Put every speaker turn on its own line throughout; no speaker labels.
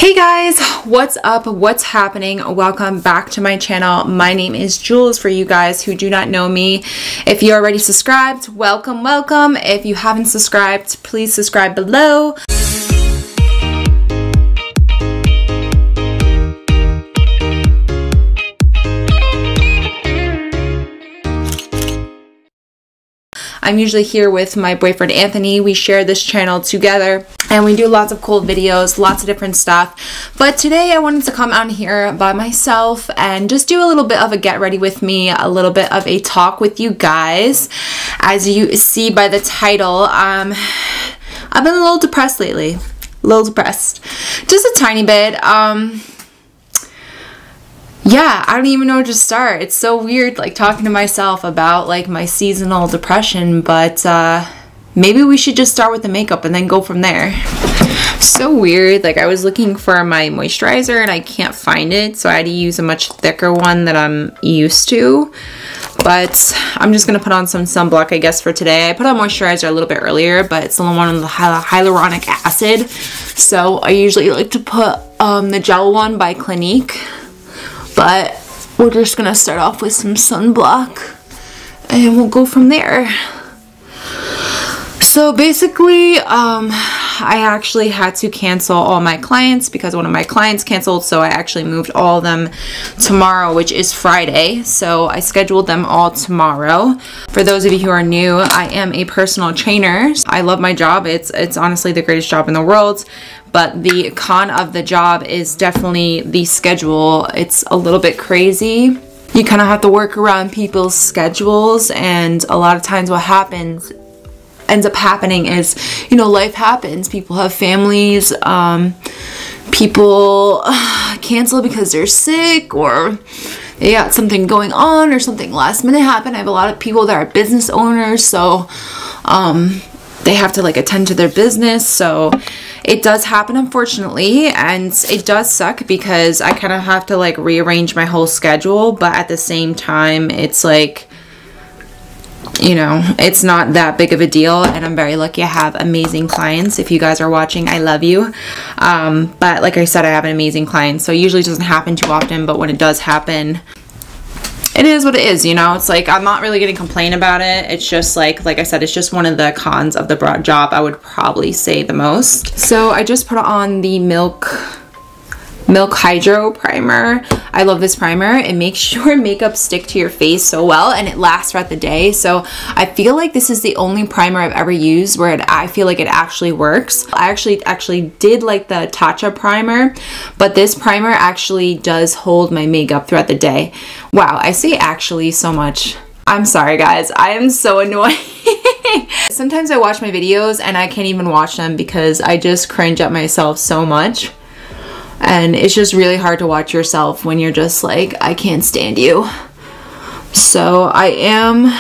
Hey guys, what's up? What's happening? Welcome back to my channel. My name is Jules for you guys who do not know me. If you're already subscribed, welcome. If you haven't subscribed, please subscribe below. I'm usually here with my boyfriend Anthony. We share this channel together and we do lots of cool videos, lots of different stuff. But today I wanted to come out here by myself and just do a little bit of a get ready with me, a little bit of a talk with you guys. As you see by the title, I've been a little depressed lately. A little depressed. Just a tiny bit. Yeah, I don't even know where to start. It's so weird, like, talking to myself about, like, my seasonal depression, but, maybe we should just start with the makeup and then go from there. So weird. Like, I was looking for my moisturizer and I can't find it, so I had to use a much thicker one that I'm used to. But I'm just gonna put on some sunblock, I guess, for today. I put on moisturizer a little bit earlier, but it's the one with the hyaluronic acid. So I usually like to put, the gel one by Clinique. But we're just gonna start off with some sunblock and we'll go from there. So basically, I actually had to cancel all my clients because one of my clients canceled, so I actually moved all of them tomorrow, which is Friday. So I scheduled them all tomorrow. For those of you who are new, I am a personal trainer. I love my job. It's honestly the greatest job in the world. But the con of the job is definitely the schedule. It's a little bit crazy. You kind of have to work around people's schedules, and a lot of times what ends up happening is, you know, life happens. People have families, people cancel because they're sick or they got something going on or something last minute happened. I have a lot of people that are business owners, so they have to like attend to their business. So it does happen, unfortunately, and it does suck because I kind of have to like rearrange my whole schedule, but at the same time it's like, you know, it's not that big of a deal, and I'm very lucky I have amazing clients. If you guys are watching, I love you. But like I said, I have an amazing client, so it usually doesn't happen too often, but when it does happen, it is what it is, you know. It's like, I'm not really gonna complain about it. It's just like I said, it's just one of the cons of the broad job, I would probably say the most. So I just put on the Milk Hydro primer. I love this primer. It makes your makeup stick to your face so well, and it lasts throughout the day. So I feel like this is the only primer I've ever used where I feel like it actually works. I actually did like the Tatcha primer, but this primer actually does hold my makeup throughout the day. Wow, I say actually so much. I'm sorry guys, I am so annoying. Sometimes I watch my videos and I can't even watch them because I just cringe at myself so much. And it's just really hard to watch yourself when you're just like, I can't stand you. So I am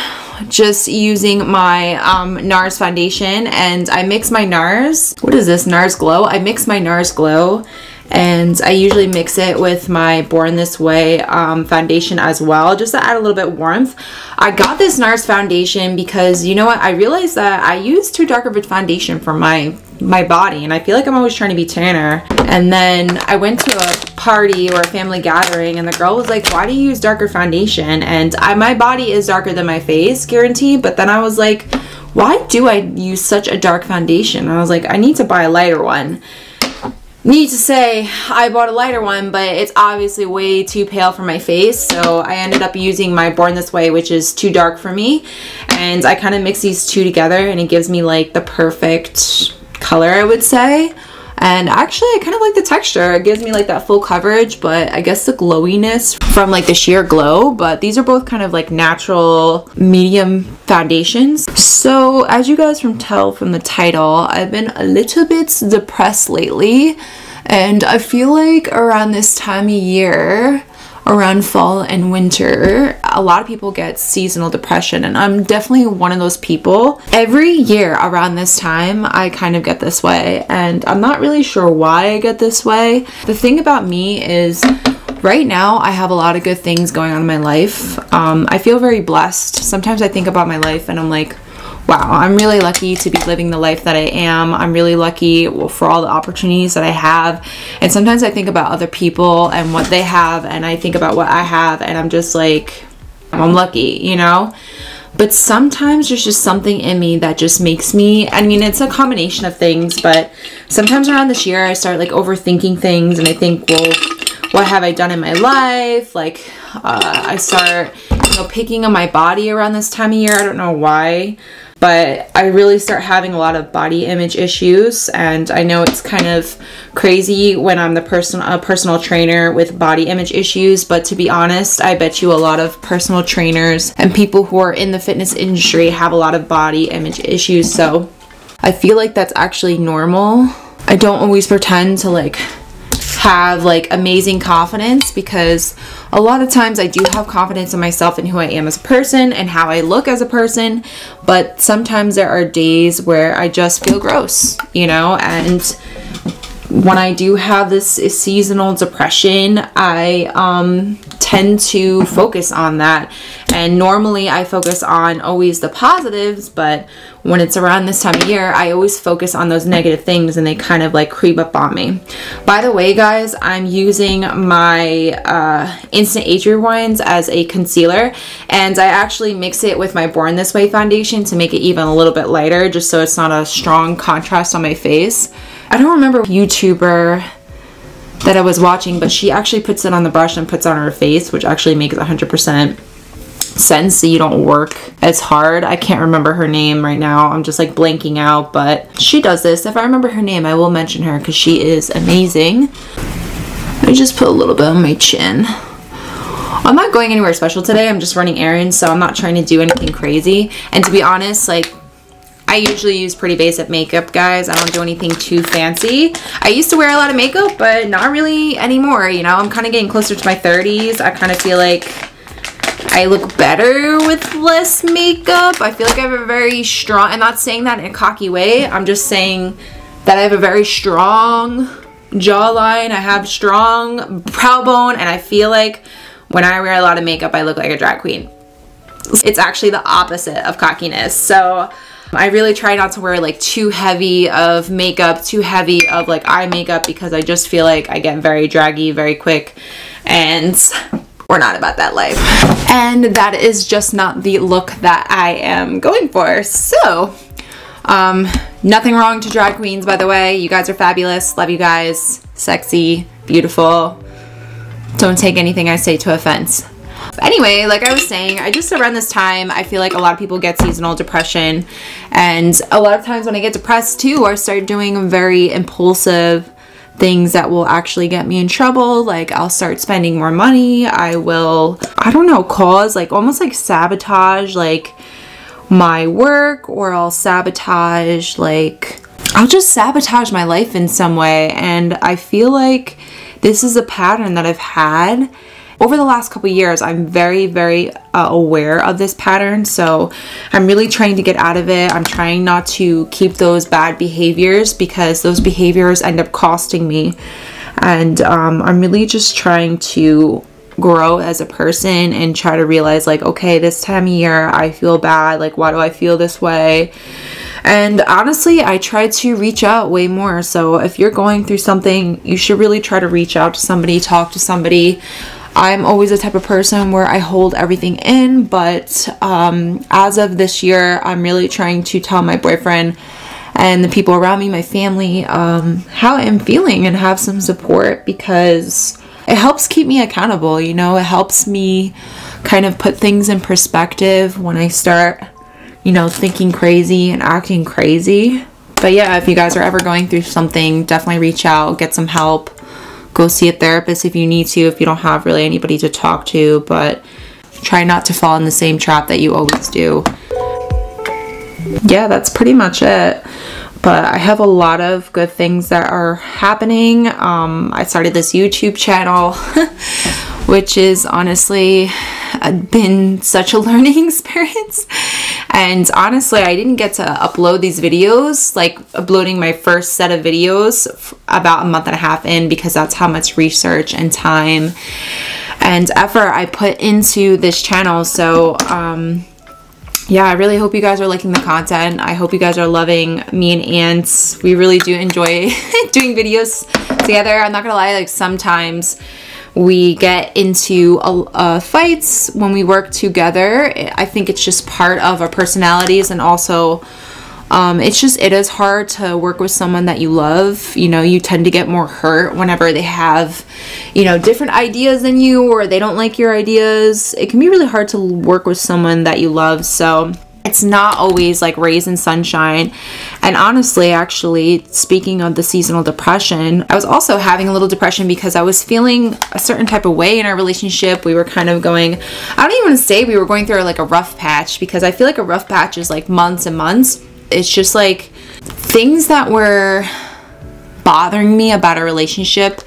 just using my NARS foundation, and I mix my NARS. What is this? NARS Glow? I mix my NARS Glow, and I usually mix it with my Born This Way foundation as well, just to add a little bit of warmth. I got this NARS foundation because, you know what, I realized that I use too dark of a foundation for my body, and I feel like I'm always trying to be tanner. And then I went to a party or a family gathering, and the girl was like, why do you use darker foundation? And my body is darker than my face, guaranteed. But then I was like, why do I use such a dark foundation? And I was like, I need to buy a lighter one. Need to say, I bought a lighter one, but it's obviously way too pale for my face, so I ended up using my Born This Way, which is too dark for me, and I kind of mix these two together and it gives me like the perfect color, I would say. And actually I kind of like the texture. It gives me like that full coverage, but I guess the glowiness from like the sheer glow. But these are both kind of like natural medium foundations. So as you guys can tell from the title, I've been a little bit depressed lately, and I feel like around this time of year, around fall and winter, a lot of people get seasonal depression, and I'm definitely one of those people. Every year around this time I kind of get this way, and I'm not really sure why I get this way. The thing about me is right now I have a lot of good things going on in my life. I feel very blessed. Sometimes I think about my life and I'm like, wow, I'm really lucky to be living the life that I am. I'm really lucky for all the opportunities that I have. And sometimes I think about other people and what they have, and I think about what I have, and I'm just like, I'm lucky, you know? But sometimes there's just something in me that just makes me, I mean, it's a combination of things, but sometimes around this year I start like overthinking things, and I think, well, what have I done in my life? Like, I start, you know, picking on my body around this time of year. I don't know why, but I really start having a lot of body image issues. And I know it's kind of crazy when I'm a personal trainer with body image issues, but to be honest, I bet you a lot of personal trainers and people who are in the fitness industry have a lot of body image issues. So I feel like that's actually normal. I don't always pretend to like have like amazing confidence, because a lot of times I do have confidence in myself and who I am as a person and how I look as a person, but sometimes there are days where I just feel gross, you know. And when I do have this seasonal depression, I tend to focus on that. And normally I focus on always the positives, but when it's around this time of year, I always focus on those negative things, and they kind of like creep up on me. By the way, guys, I'm using my Instant Age Rewinds as a concealer, and I actually mix it with my Born This Way foundation to make it even a little bit lighter, just so it's not a strong contrast on my face. I don't remember YouTuber that I was watching, but she actually puts it on the brush and puts it on her face, which actually makes 100% sense, so you don't work as hard. I can't remember her name right now. I'm just like blanking out, but she does this. If I remember her name, I will mention her because she is amazing. Let me just put a little bit on my chin. I'm not going anywhere special today. I'm just running errands, so I'm not trying to do anything crazy. And to be honest, like, I usually use pretty basic makeup, guys. I don't do anything too fancy. I used to wear a lot of makeup, but not really anymore, you know. I'm kind of getting closer to my 30s. I kind of feel like I look better with less makeup. I feel like I have a very strong, I'm not saying that in a cocky way, I'm just saying that I have a very strong jawline, I have strong brow bone, and I feel like when I wear a lot of makeup, I look like a drag queen. It's actually the opposite of cockiness. So I really try not to wear like too heavy of makeup, too heavy of like eye makeup, because I just feel like I get very draggy very quick, and we're not about that life. And that is just not the look that I am going for. So, nothing wrong to drag queens, by the way. You guys are fabulous. Love you guys. Sexy, beautiful. Don't take anything I say to offense. Anyway, like I was saying, I just around this time, I feel like a lot of people get seasonal depression. And a lot of times when I get depressed too, I start doing very impulsive things that will actually get me in trouble. Like, I'll start spending more money. I will, I don't know, cause like almost like sabotage like my work, or I'll sabotage, like, I'll just sabotage my life in some way. And I feel like this is a pattern that I've had over the last couple years. I'm very, very aware of this pattern. So I'm really trying to get out of it. I'm trying not to keep those bad behaviors, because those behaviors end up costing me. And I'm really just trying to grow as a person and try to realize, like, okay, this time of year I feel bad. Like, why do I feel this way? And honestly, I try to reach out way more. So if you're going through something, you should really try to reach out to somebody, talk to somebody. I'm always the type of person where I hold everything in, but as of this year, I'm really trying to tell my boyfriend and the people around me, my family, how I'm feeling, and have some support, because it helps keep me accountable, you know. It helps me kind of put things in perspective when I start, you know, thinking crazy and acting crazy. But yeah, if you guys are ever going through something, definitely reach out, get some help. Go see a therapist if you need to, if you don't have really anybody to talk to, but try not to fall in the same trap that you always do. Yeah, that's pretty much it. But I have a lot of good things that are happening. I started this YouTube channel, which is honestly been such a learning experience. And honestly, I didn't get to upload these videos, like uploading my first set of videos about a month and a half in, because that's how much research and time and effort I put into this channel. So yeah, I really hope you guys are liking the content. I hope you guys are loving me and Ants. We really do enjoy doing videos together. I'm not gonna lie, like sometimes we get into fights when we work together. I think it's just part of our personalities, and also it is hard to work with someone that you love. You know, you tend to get more hurt whenever they have, you know, different ideas than you, or they don't like your ideas. It can be really hard to work with someone that you love. So it's not always like rays and sunshine. And honestly, actually, speaking of the seasonal depression, I was also having a little depression because I was feeling a certain type of way in our relationship. We were kind of going, I don't even want to say we were going through like a rough patch, because I feel like a rough patch is like months and months. It's just like things that were bothering me about a relationship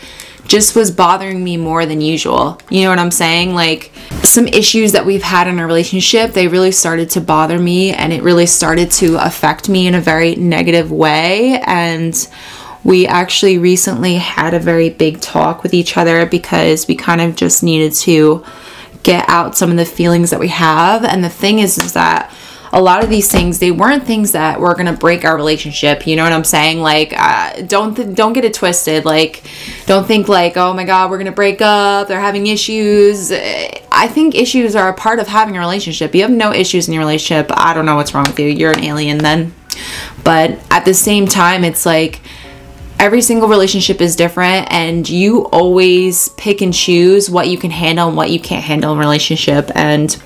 just was bothering me more than usual. You know what I'm saying? Like some issues that we've had in our relationship, they really started to bother me, and it really started to affect me in a very negative way. And we actually recently had a very big talk with each other, because we kind of just needed to get out some of the feelings that we have. And the thing is that a lot of these things, they weren't things that were gonna break our relationship. You know what I'm saying? Like, don't get it twisted. Like, don't think like, oh my God, we're gonna break up. They're having issues. I think issues are a part of having a relationship. You have no issues in your relationship, I don't know what's wrong with you. You're an alien then. But at the same time, it's like every single relationship is different, and you always pick and choose what you can handle and what you can't handle in a relationship. And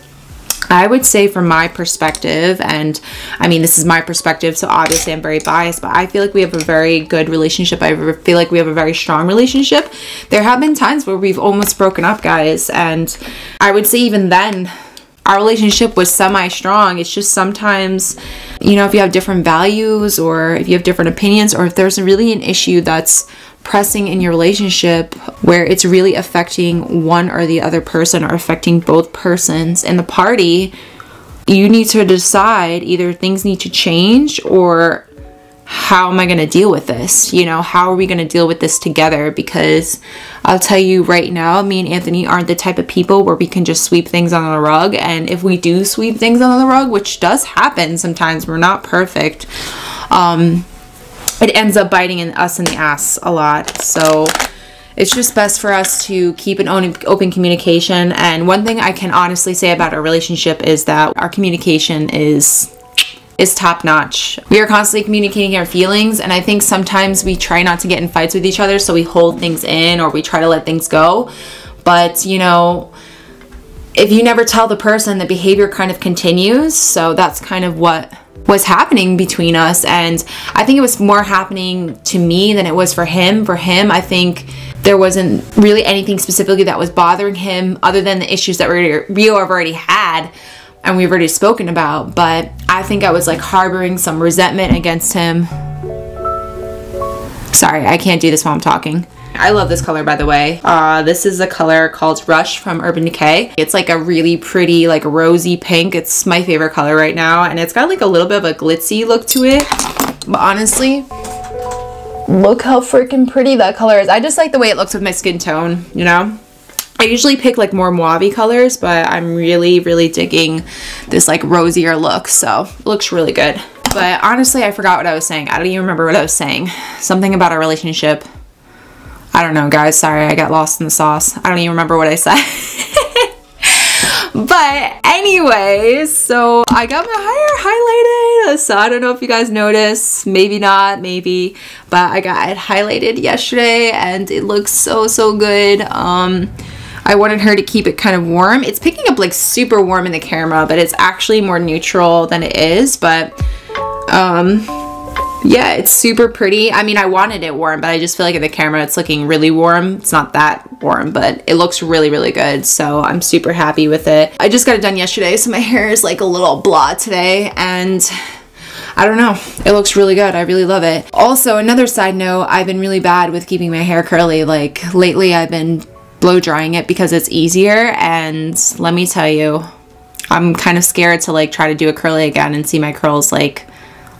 I would say from my perspective, and I mean, this is my perspective, so obviously I'm very biased, but I feel like we have a very good relationship. I feel like we have a very strong relationship. There have been times where we've almost broken up, guys, and I would say even then, our relationship was semi-strong. It's just sometimes, you know, if you have different values, or if you have different opinions, or if there's really an issue that's pressing in your relationship where it's really affecting one or the other person, or affecting both persons in the party, you need to decide either things need to change, or how am I going to deal with this? You know, how are we going to deal with this together? Because I'll tell you right now, me and Anthony aren't the type of people where we can just sweep things under the rug. And if we do sweep things under the rug, which does happen sometimes, we're not perfect, it ends up biting us in the ass a lot. So it's just best for us to keep an open communication. And one thing I can honestly say about our relationship is that our communication is top notch. We are constantly communicating our feelings, and I think sometimes we try not to get in fights with each other, so we hold things in, or we try to let things go. But you know, if you never tell the person, the behavior kind of continues. So that's kind of what was happening between us, and I think it was more happening to me than it was for him. For him, I think there wasn't really anything specifically that was bothering him other than the issues that we have already had and we've already spoken about. But I think I was like harboring some resentment against him. Sorry, I can't do this while I'm talking. I love this color, by the way. This is a color called Rush from Urban Decay. It's like a really pretty, like rosy pink. It's my favorite color right now, and it's got like a little bit of a glitzy look to it. But honestly, look how freaking pretty that color is. I just like the way it looks with my skin tone, you know? I usually pick like more mauve-y colors, but I'm really, really digging this like rosier look, so it looks really good. But honestly, I forgot what I was saying. I don't even remember what I was saying. Something about our relationship. I don't know, guys. Sorry, I got lost in the sauce. I don't even remember what I said. But anyways, so I got my hair highlighted. So I don't know if you guys noticed. Maybe not, maybe. But I got it highlighted yesterday, and it looks so, so good. I wanted her to keep it kind of warm. It's picking up like super warm in the camera, but it's actually more neutral than it is. But yeah, it's super pretty. I mean, I wanted it warm, but I just feel like in the camera it's looking really warm. It's not that warm, but it looks really, really good. So I'm super happy with it. I just got it done yesterday, so my hair is like a little blah today, and I don't know. It looks really good. I really love it. Also, another side note, I've been really bad with keeping my hair curly. Like lately I've been blow drying it because it's easier, and let me tell you, I'm kind of scared to like try to do a curly again and see my curls like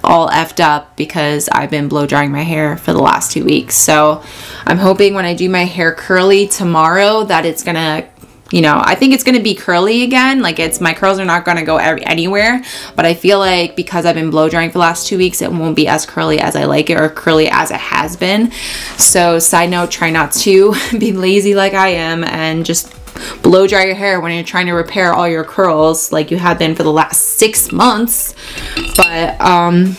all effed up because I've been blow drying my hair for the last 2 weeks. So I'm hoping when I do my hair curly tomorrow that it's gonna you know, I think it's going to be curly again. Like my curls are not going to go anywhere, but I feel like because I've been blow drying for the last 2 weeks, it won't be as curly as I like it, or curly as it has been. So side note, try not to be lazy like I am and just blow dry your hair when you're trying to repair all your curls like you have been for the last 6 months. But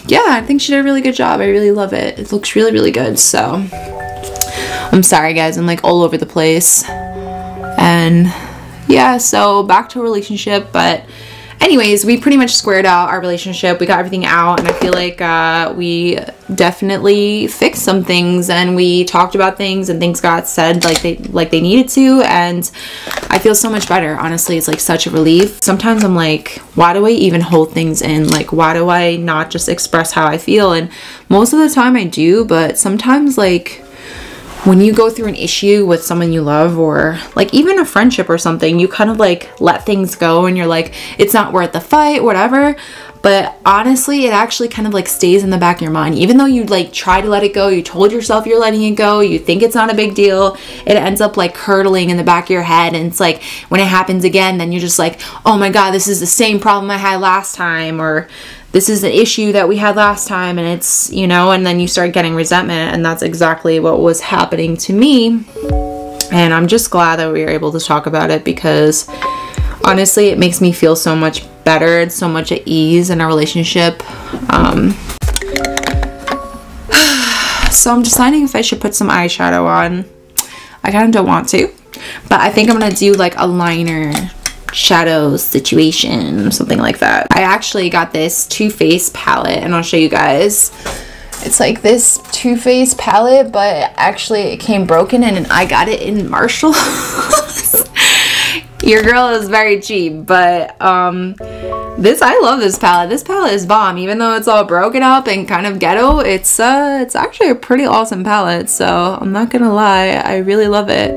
yeah, I think she did a really good job. I really love it. It looks really, really good. So I'm sorry guys, I'm like all over the place. And yeah, so back to a relationship. But anyways, we pretty much squared out our relationship. We got everything out, and I feel like we definitely fixed some things, and we talked about things, and things got said like they needed to, and I feel so much better. Honestly, it's like such a relief. Sometimes I'm like, why do I even hold things in? Like, why do I not just express how I feel? And most of the time I do, but sometimes like when you go through an issue with someone you love, or like even a friendship or something, you kind of like let things go and you're like, it's not worth the fight, whatever. But honestly, it actually kind of like stays in the back of your mind. Even though you like try to let it go, you told yourself you're letting it go, you think it's not a big deal, it ends up like curdling in the back of your head. And it's like when it happens again, then you're just like, oh my God, this is the same problem I had last time, or this is an issue that we had last time, and it's, you know, and then you start getting resentment, and that's exactly what was happening to me. And I'm just glad that we were able to talk about it, because honestly, it makes me feel so much better and so much at ease in our relationship. So I'm deciding if I should put some eyeshadow on. I kind of don't want to, but I think I'm gonna do like a liner shadow situation, something like that. I actually got this Too Faced palette, and I'll show you guys. It's like this Too Faced palette, but actually it came broken, and I got it in Marshall. Your girl is very cheap, but I love this palette. This palette is bomb. Even though it's all broken up and kind of ghetto, it's actually a pretty awesome palette. So I'm not gonna lie, I really love it.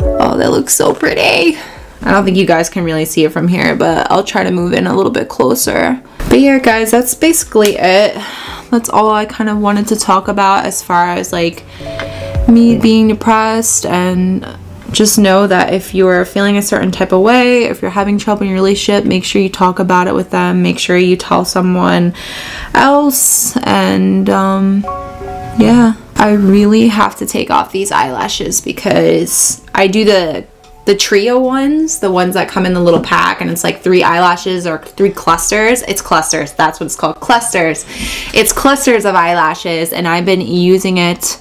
Oh, that looks so pretty. I don't think you guys can really see it from here, but I'll try to move in a little bit closer. But yeah, guys, that's basically it. That's all I kind of wanted to talk about as far as like me being depressed. And just know that if you're feeling a certain type of way, if you're having trouble in your relationship, make sure you talk about it with them. Make sure you tell someone else. And yeah, I really have to take off these eyelashes because I do the trio ones, the ones that come in the little pack, and it's like 3 eyelashes or 3 clusters. It's clusters. That's what it's called. Clusters. It's clusters of eyelashes, and I've been using it,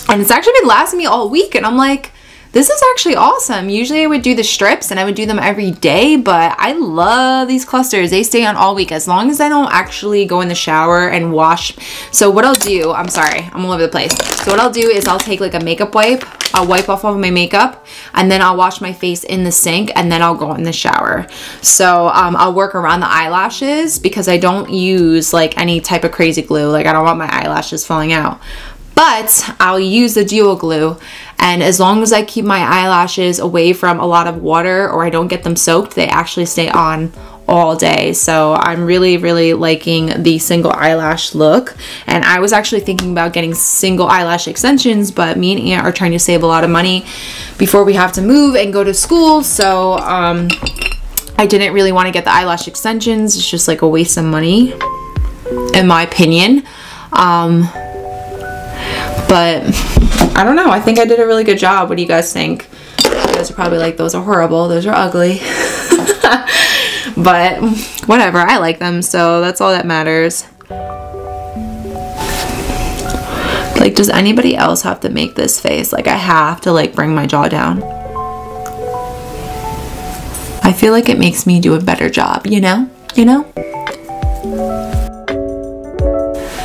and it's actually been lasting me all week, and I'm like, this is actually awesome. Usually I would do the strips and I would do them every day, but I love these clusters. They stay on all week as long as I don't actually go in the shower and wash. So what I'll do, I'm sorry, I'm all over the place. So what I'll do is I'll take like a makeup wipe. I'll wipe off all of my makeup, and then I'll wash my face in the sink, and then I'll go in the shower. So I'll work around the eyelashes because I don't use like any type of crazy glue. Like I don't want my eyelashes falling out. But I'll use the duo glue, and as long as I keep my eyelashes away from a lot of water or I don't get them soaked, they actually stay on all day. So I'm really, really liking the single eyelash look. And I was actually thinking about getting single eyelash extensions, but me and Aunt are trying to save a lot of money before we have to move and go to school. So I didn't really want to get the eyelash extensions. It's just like a waste of money, in my opinion. But I don't know. I think I did a really good job. What do you guys think? You guys are probably like, those are horrible. Those are ugly. But whatever. I like them. So that's all that matters. Like, does anybody else have to make this face? Like, I have to like bring my jaw down. I feel like it makes me do a better job, you know? You know?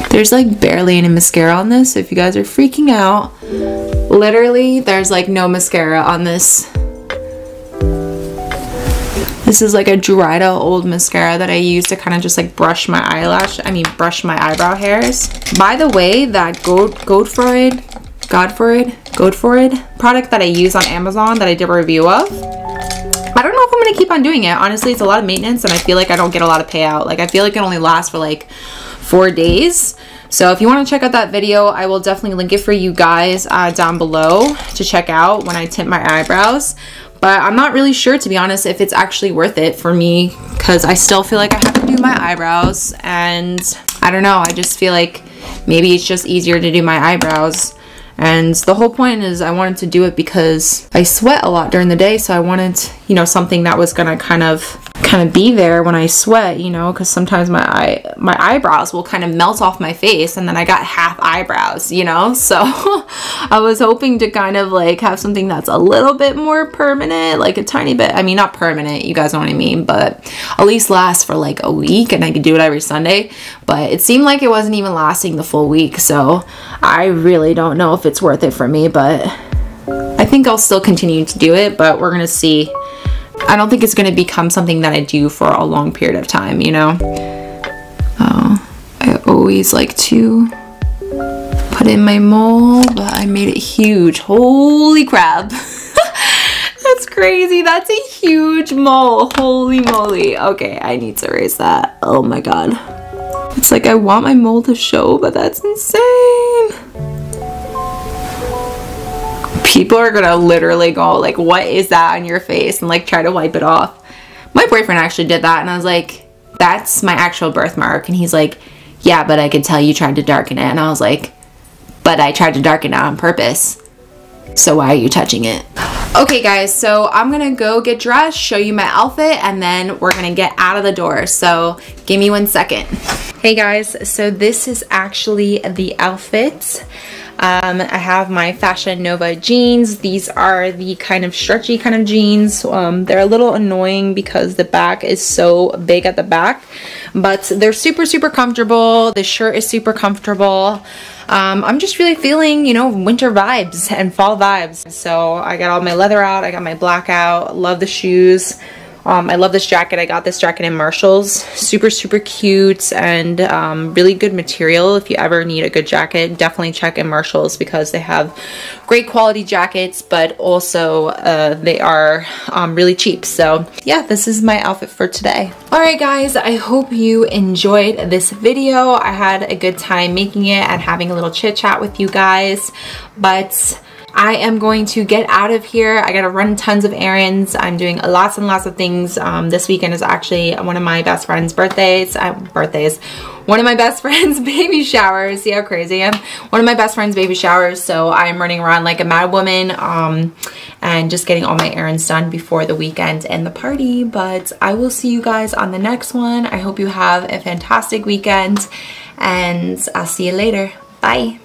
There's like barely any mascara on this. So if you guys are freaking out, literally there's like no mascara on this. This is like a dried out old mascara that I use to kind of just like brush my brush my eyebrow hairs. By the way, that Godfroid product that I use on Amazon that I did a review of, I don't know if I'm going to keep on doing it. Honestly, it's a lot of maintenance, and I feel like I don't get a lot of payout. Like, I feel like it only lasts for like 4 days. So if you want to check out that video, I will definitely link it for you guys down below to check out when I tint my eyebrows. But I'm not really sure, to be honest, if it's actually worth it for me, because I still feel like I have to do my eyebrows, and I don't know, I just feel like maybe it's just easier to do my eyebrows. And the whole point is I wanted to do it because I sweat a lot during the day, so I wanted, you know, something that was gonna kind of be there when I sweat, you know, because sometimes my eyebrows will kind of melt off my face, and then I got half eyebrows, you know. So I was hoping to kind of like have something that's a little bit more permanent, like a tiny bit. I mean, not permanent, you guys know what I mean, but at least last for like a week, and I could do it every Sunday. But it seemed like it wasn't even lasting the full week, so I really don't know if it's worth it for me, but I think I'll still continue to do it, but we're gonna see. I don't think it's gonna become something that I do for a long period of time, you know. I always like to put in my mole, but I made it huge. Holy crap. That's crazy. That's a huge mole. Holy moly. Okay, I need to erase that. Oh my god. It's like I want my mole to show, but that's insane. People are gonna literally go like, what is that on your face, and like try to wipe it off. My boyfriend actually did that, and I was like, that's my actual birthmark. And he's like, yeah, but I could tell you tried to darken it. And I was like, but I tried to darken it on purpose, so why are you touching it? Okay guys, so I'm gonna go get dressed, show you my outfit, and then we're gonna get out of the door. So give me 1 second. Hey guys, so this is actually the outfit. I have my Fashion Nova jeans. These are the kind of stretchy kind of jeans. They're a little annoying because the back is so big at the back, but they're super, super comfortable. The shirt is super comfortable. I'm just really feeling, you know, winter vibes and fall vibes. So I got all my leather out. I got my black out. Love the shoes. I love this jacket. I got this jacket in Marshall's. Super, super cute and really good material. If you ever need a good jacket, definitely check in Marshall's because they have great quality jackets, but also they are really cheap. So yeah, this is my outfit for today. Alright guys, I hope you enjoyed this video. I had a good time making it and having a little chit chat with you guys, but I am going to get out of here. I gotta run tons of errands. I'm doing lots and lots of things. This weekend is actually one of my best friend's birthdays. One of my best friend's baby showers. See how crazy I am? One of my best friend's baby showers. So I'm running around like a mad woman and just getting all my errands done before the weekend and the party. But I will see you guys on the next one. I hope you have a fantastic weekend and I'll see you later. Bye.